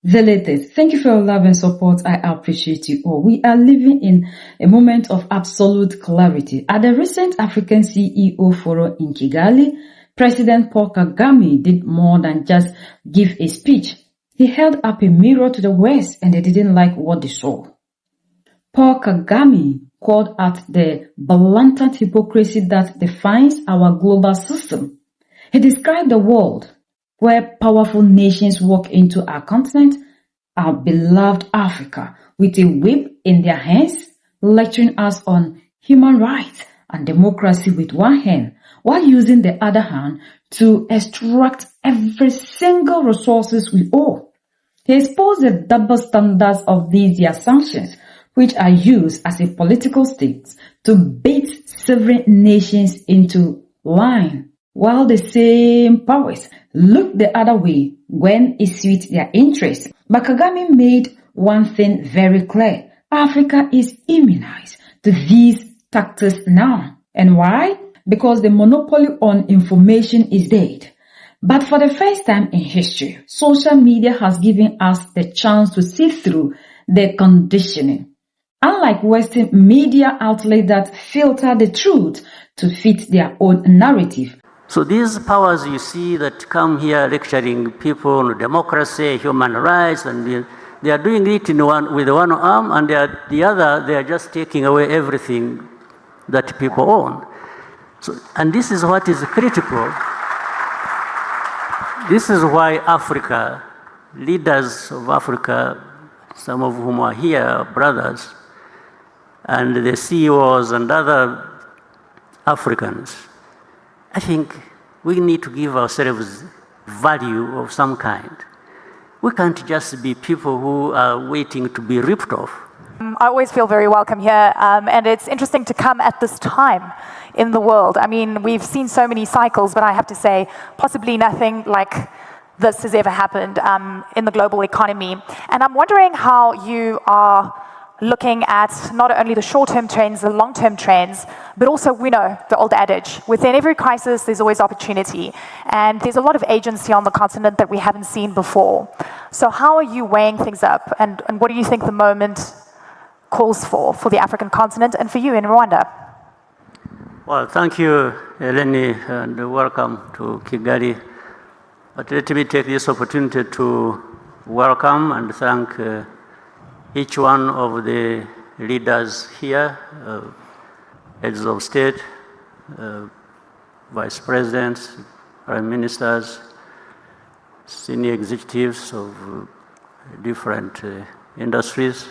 The latest. Thank you for your love and support. I appreciate you all. We are living in a moment of absolute clarity. At the recent African CEO Forum in Kigali, President Paul Kagame did more than just give a speech. He held up a mirror to the West and they didn't like what they saw. Paul Kagame called out the blatant hypocrisy that defines our global system. He described the world where powerful nations walk into our continent, our beloved Africa, with a whip in their hands, lecturing us on human rights and democracy with one hand, while using the other hand to extract every single resources we own. He exposed the double standards of these their sanctions, which are used as a political state to beat sovereign nations into line, while the same powers look the other way when it suits their interests. But Kagame made one thing very clear. Africa is immunized to these tactics now. And why? Because the monopoly on information is dead. But for the first time in history, social media has given us the chance to see through the conditioning. Unlike Western media outlets that filter the truth to fit their own narrative. So these powers you see that come here lecturing people on democracy, human rights, and they are doing it with one arm, and the other, they are just taking away everything that people own. So, and this is what is critical. This is why Africa, leaders of Africa, some of whom are here, brothers, and the CEOs and other Africans, I think we need to give ourselves value of some kind. We can't just be people who are waiting to be ripped off. I always feel very welcome here, and it's interesting to come at this time in the world. I mean, we've seen so many cycles, but I have to say, possibly nothing like this has ever happened in the global economy. And I'm wondering how you are looking at not only the short-term trends, the long-term trends, but also, we know the old adage, within every crisis, there's always opportunity. And there's a lot of agency on the continent that we haven't seen before. So how are you weighing things up? And what do you think the moment calls for the African continent and for you in Rwanda? Well, thank you, Eleni, and welcome to Kigali. But let me take this opportunity to welcome and thank each one of the leaders here, heads of state, vice presidents, prime ministers, senior executives of different industries.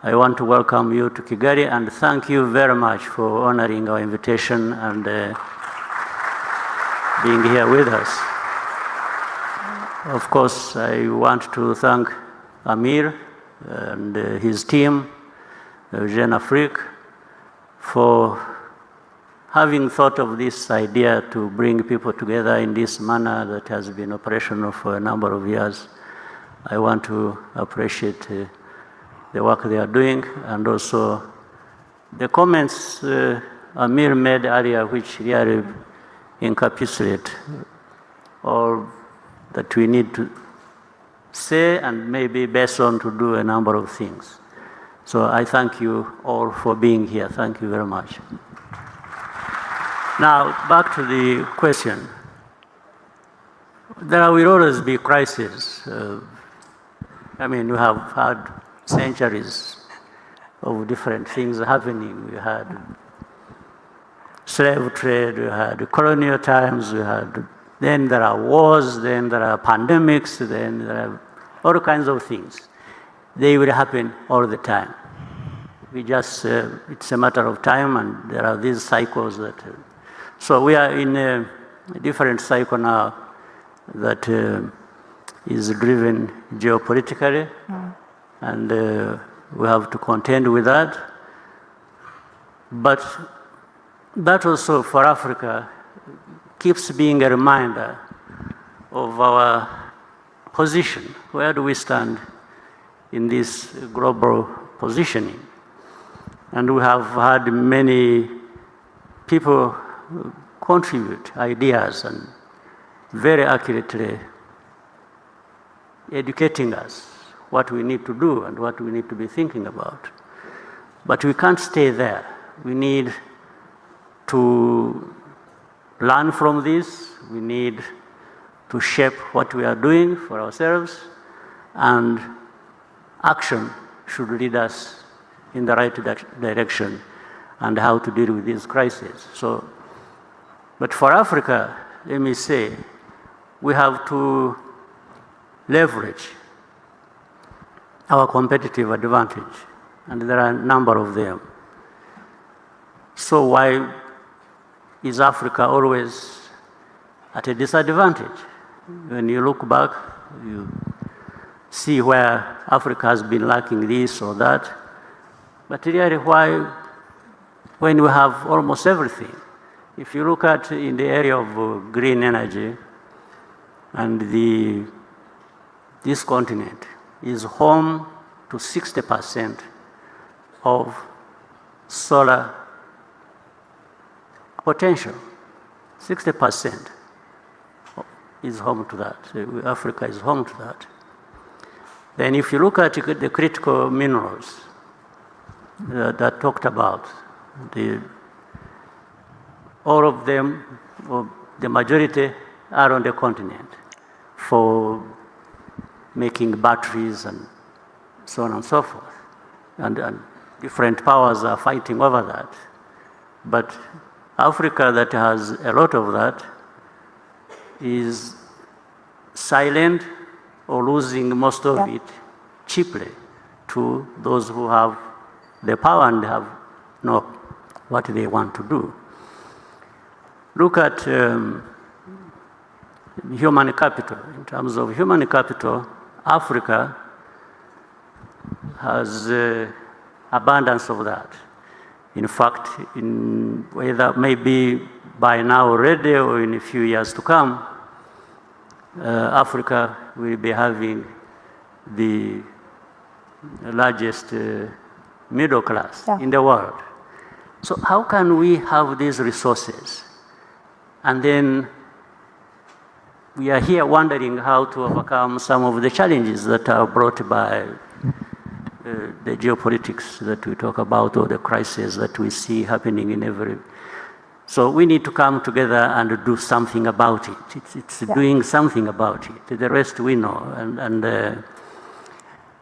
I want to welcome you to Kigali and thank you very much for honoring our invitation and being here with us. Of course, I want to thank Amir and his team, Jeune Afrique, for having thought of this idea to bring people together in this manner that has been operational for a number of years. I want to appreciate the work they are doing and also the comments Amir made earlier, which really encapsulate all that we need to say and maybe based on to do a number of things. So I thank you all for being here. Thank you very much. Now, back to the question. There will always be crises. I mean, we have had centuries of different things happening. We had slave trade, we had colonial times, then there are wars, then there are pandemics, then there are all kinds of things. They will happen all the time. We just, it's a matter of time, and there are these cycles that. So we are in a different cycle now that is driven geopolitically, and we have to contend with that. But that also for Africa keeps being a reminder of our position. Where do we stand in this global positioning? And we have had many people contribute ideas and very accurately educating us what we need to do and what we need to be thinking about. But we can't stay there. We need to learn from this. We need to shape what we are doing for ourselves, and action should lead us in the right direction and how to deal with these crises. But for Africa, let me say, we have to leverage our competitive advantage, and there are a number of them. So why is Africa always at a disadvantage? When you look back, you see where Africa has been lacking this or that. But really, why, when we have almost everything? If you look at in the area of green energy, and this continent is home to 60% of solar potential. 60% is home to that. Africa is home to that. Then if you look at the critical minerals that talked about, all of them, or the majority, are on the continent for making batteries and so on and so forth. And different powers are fighting over that. But Africa, that has a lot of that, is silent or losing most of it cheaply to those who have the power and know what they want to do. Look at human capital. In terms of human capital, Africa has abundance of that. In fact, whether maybe by now already or in a few years to come, Africa will be having the largest middle class in the world. So how can we have these resources? And then we are here wondering how to overcome some of the challenges that are brought by the geopolitics that we talk about, or the crises that we see happening in every. So we need to come together and do something about it. It's doing something about it. The rest we know. And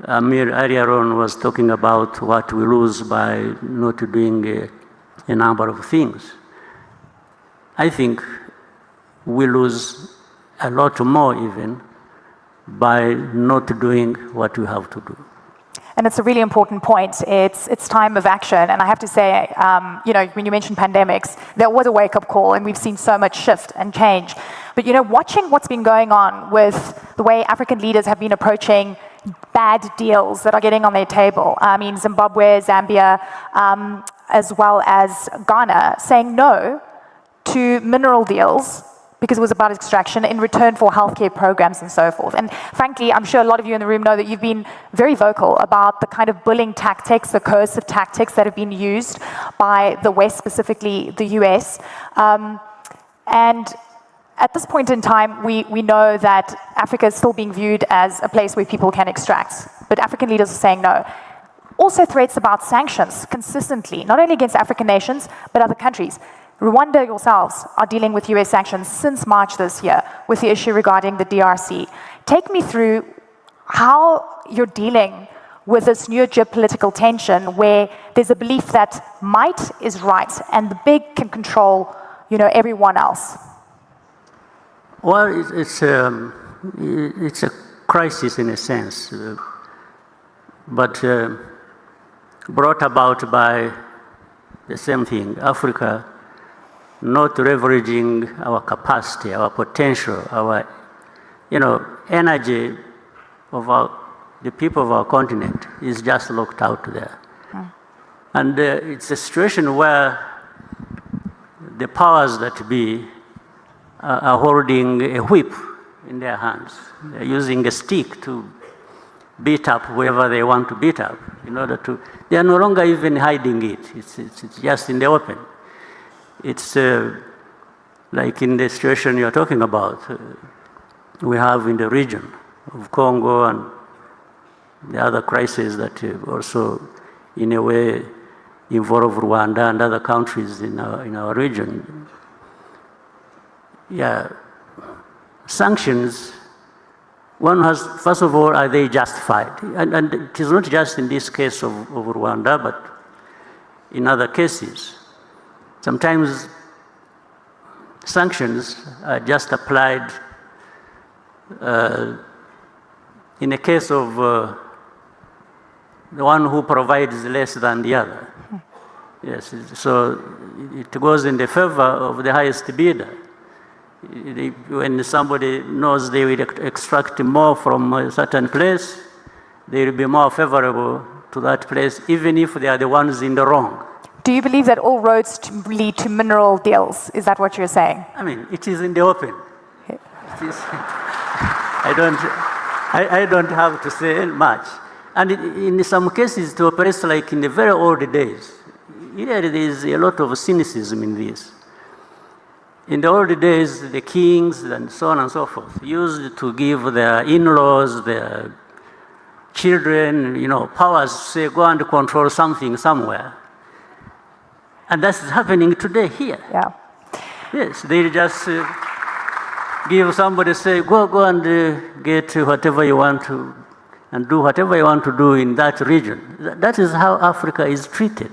Amir earlier on was talking about what we lose by not doing a number of things. I think we lose a lot more even by not doing what we have to do. And it's a really important point. It's time of action. And I have to say, when you mentioned pandemics, there was a wake-up call, and we've seen so much shift and change. But, watching what's been going on with the way African leaders have been approaching bad deals that are getting on their table. I mean, Zimbabwe, Zambia, as well as Ghana, saying no to mineral deals because it was about extraction in return for healthcare programs and so forth. And frankly, I'm sure a lot of you in the room know that you've been very vocal about the kind of bullying tactics, the coercive tactics that have been used by the West, specifically the US. And at this point in time, we know that Africa is still being viewed as a place where people can extract. But African leaders are saying no. Also threats about sanctions consistently, not only against African nations, but other countries. Rwanda yourselves are dealing with US sanctions since March this year with the issue regarding the DRC. Take me through how you're dealing with this new geopolitical tension where there's a belief that might is right and the big can control, everyone else. Well, it's a crisis in a sense, but brought about by the same thing, Africa not leveraging our capacity, our potential, our, energy of the people of our continent is just locked out there. And it's a situation where the powers that be are holding a whip in their hands. They're using a stick to beat up whoever they want to beat up in order to, they are no longer even hiding it. It's just in the open. It's like in the situation you're talking about, we have in the region. of Congo and the other crises that also, in a way, involve Rwanda and other countries in our region. Yeah, sanctions, one has, first of all, are they justified? And it is not just in this case of Rwanda, but in other cases. Sometimes sanctions are just applied in a case of the one who provides less than the other. Yes, so it goes in the favor of the highest bidder. When somebody knows they will extract more from a certain place, they will be more favorable to that place, even if they are the ones in the wrong. Do you believe that all roads lead to mineral deals? Is that what you're saying? I mean, it is in the open. Okay. It is, I don't have to say much. And in some cases, it operates like in the very old days. There is a lot of cynicism in this. In the old days, the kings and so on and so forth used to give their in-laws, their children, powers to say, go and control something somewhere. And that's happening today here. Yeah. Yes, they just give somebody, say, go and get whatever you want to, and do whatever you want to do in that region. That is how Africa is treated.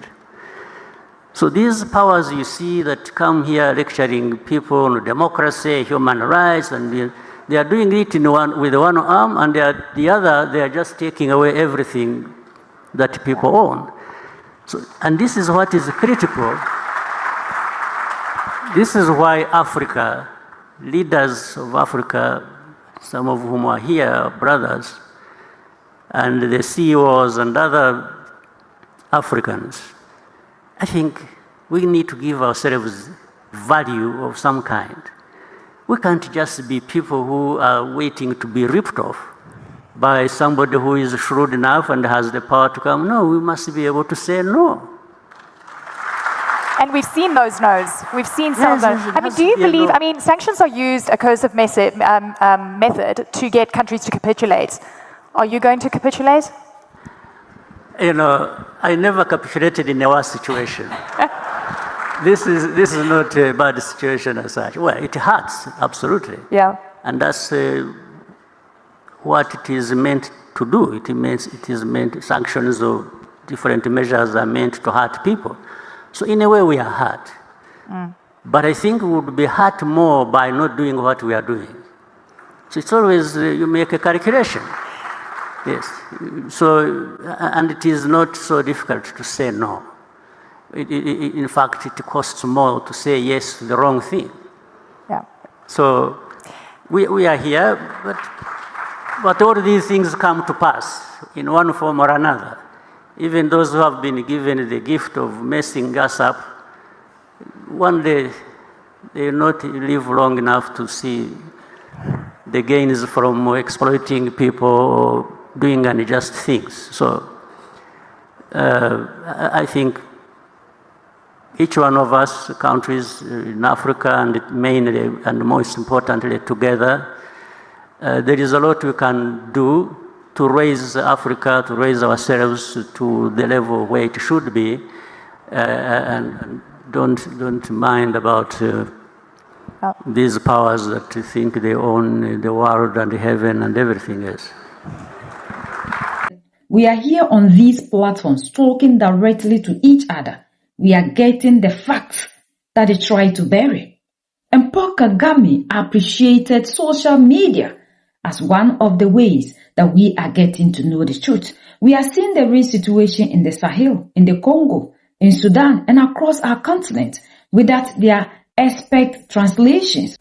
So these powers you see that come here lecturing people on democracy, human rights, and they are doing it with one arm, and the other, they are just taking away everything that people own. So, and this is what is critical. This is why Africa, leaders of Africa, some of whom are here, brothers, and the CEOs and other Africans, I think we need to give ourselves value of some kind. We can't just be people who are waiting to be ripped off by somebody who is shrewd enough and has the power to come. No, we must be able to say no. And we've seen those no's. We've seen some of those. I mean, do you believe, sanctions are used, a coercive method to get countries to capitulate. Are you going to capitulate? I never capitulated in a war situation. This is not a bad situation as such. Well, it hurts, absolutely. Yeah. And that's what it is meant to do. It is meant, sanctions or different measures are meant to hurt people. So in a way we are hurt. But I think we would be hurt more by not doing what we are doing. So it's always, you make a calculation. Yes. So, and it is not so difficult to say no. In fact, it costs more to say yes to the wrong thing. Yeah. So we are here, but all these things come to pass in one form or another. Even those who have been given the gift of messing us up, one day they will not live long enough to see the gains from exploiting people or doing unjust things. So I think each one of us, countries in Africa, and mainly and most importantly together, there is a lot we can do to raise Africa, to raise ourselves to the level where it should be, and don't mind about these powers that think they own the world and the heaven and everything else. We are here on these platforms talking directly to each other. We are getting the facts that they try to bury. And Paul Kagame appreciated social media as one of the ways that we are getting to know the truth. We are seeing the real situation in the Sahel, in the Congo, in Sudan, and across our continent without their expert translations.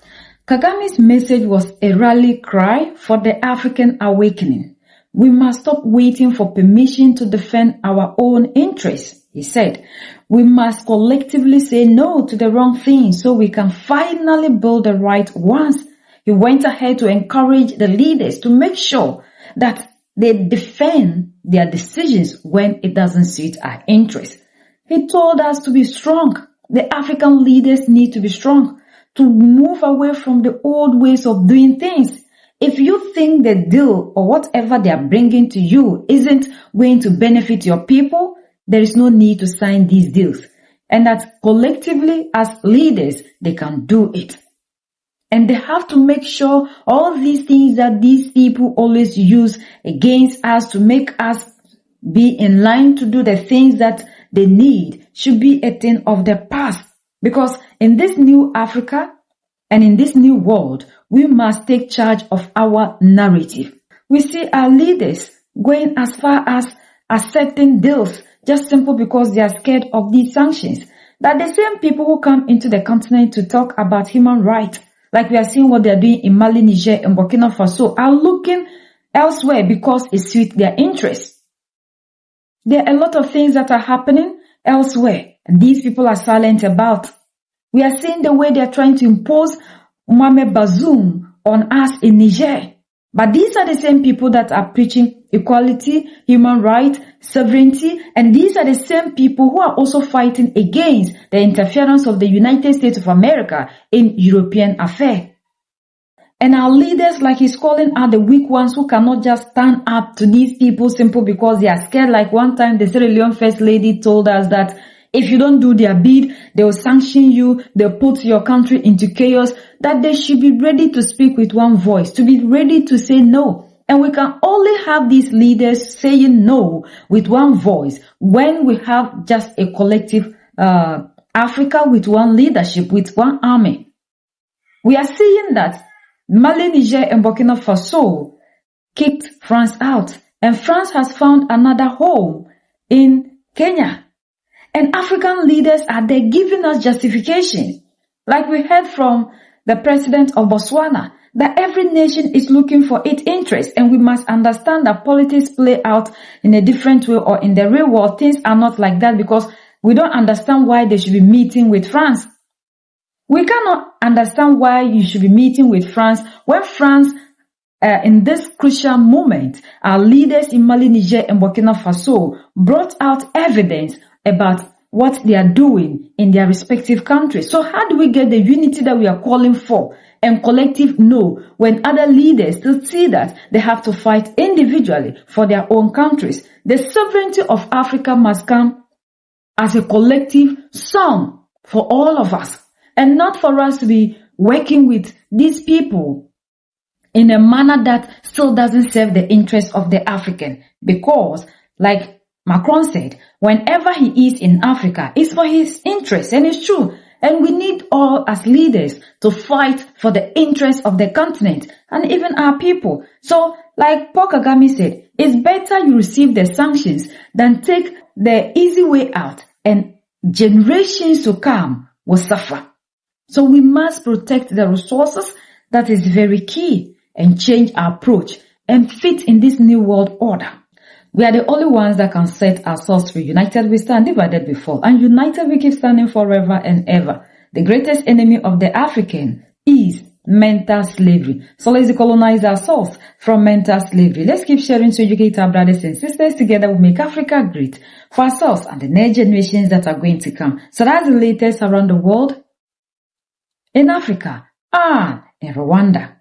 Kagame's message was a rally cry for the African awakening. We must stop waiting for permission to defend our own interests, he said. We must collectively say no to the wrong things so we can finally build the right ones. He went ahead to encourage the leaders to make sure that they defend their decisions when it doesn't suit our interests. He told us to be strong. The African leaders need to be strong, to move away from the old ways of doing things. if you think the deal or whatever they are bringing to you isn't going to benefit your people, there is no need to sign these deals. And that collectively as leaders, they can do it. And they have to make sure all these things that these people always use against us to make us be in line to do the things that they need should be a thing of the past. Because in this new Africa and in this new world, we must take charge of our narrative. We see our leaders going as far as accepting deals just simply because they are scared of these sanctions. That the same people who come into the continent to talk about human rights, like we are seeing what they are doing in Mali, Niger, and Burkina Faso, are looking elsewhere because it suits their interests. There are a lot of things that are happening elsewhere, and these people are silent about. We are seeing the way they are trying to impose Mohamed Bazoum on us in Niger. But these are the same people that are preaching equality, human rights, sovereignty, and these are the same people who are also fighting against the interference of the United States of America in European affairs. And our leaders, like he's calling out the weak ones who cannot just stand up to these people simply because they are scared. Like one time the Sierra Leone First Lady told us that if you don't do their bid, they will sanction you, they'll put your country into chaos, that they should be ready to speak with one voice, to be ready to say no. And we can only have these leaders saying no with one voice when we have just a collective Africa with one leadership, with one army. We are seeing that Mali, Niger, and Burkina Faso kicked France out, and France has found another home in Kenya. And African leaders are there giving us justification. Like we heard from the president of Botswana, that every nation is looking for its interest, and we must understand that politics play out in a different way, or in the real world, things are not like that, because we don't understand why they should be meeting with France. We cannot understand why you should be meeting with France when France, in this crucial moment, our leaders in Mali, Niger, and Burkina Faso brought out evidence about what they are doing in their respective countries. So how do we get the unity that we are calling for and collective no when other leaders still see that they have to fight individually for their own countries? The sovereignty of Africa must come as a collective song for all of us, and not for us to be working with these people in a manner that still doesn't serve the interests of the African. Because, like Macron said, whenever he is in Africa, it's for his interest, and it's true. And we need all as leaders to fight for the interests of the continent and even our people. So, like Paul Kagame said, it's better you receive the sanctions than take the easy way out, and generations to come will suffer. So we must protect the resources. That is very key, and change our approach and fit in this new world order. We are the only ones that can set ourselves free. United we stand, divided we fall. And united we keep standing forever and ever. The greatest enemy of the African is mental slavery. So let's decolonize ourselves from mental slavery. Let's keep sharing to educate our brothers and sisters. Together we make Africa great for ourselves and the next generations that are going to come. So that's the latest around the world, in Africa and in Rwanda.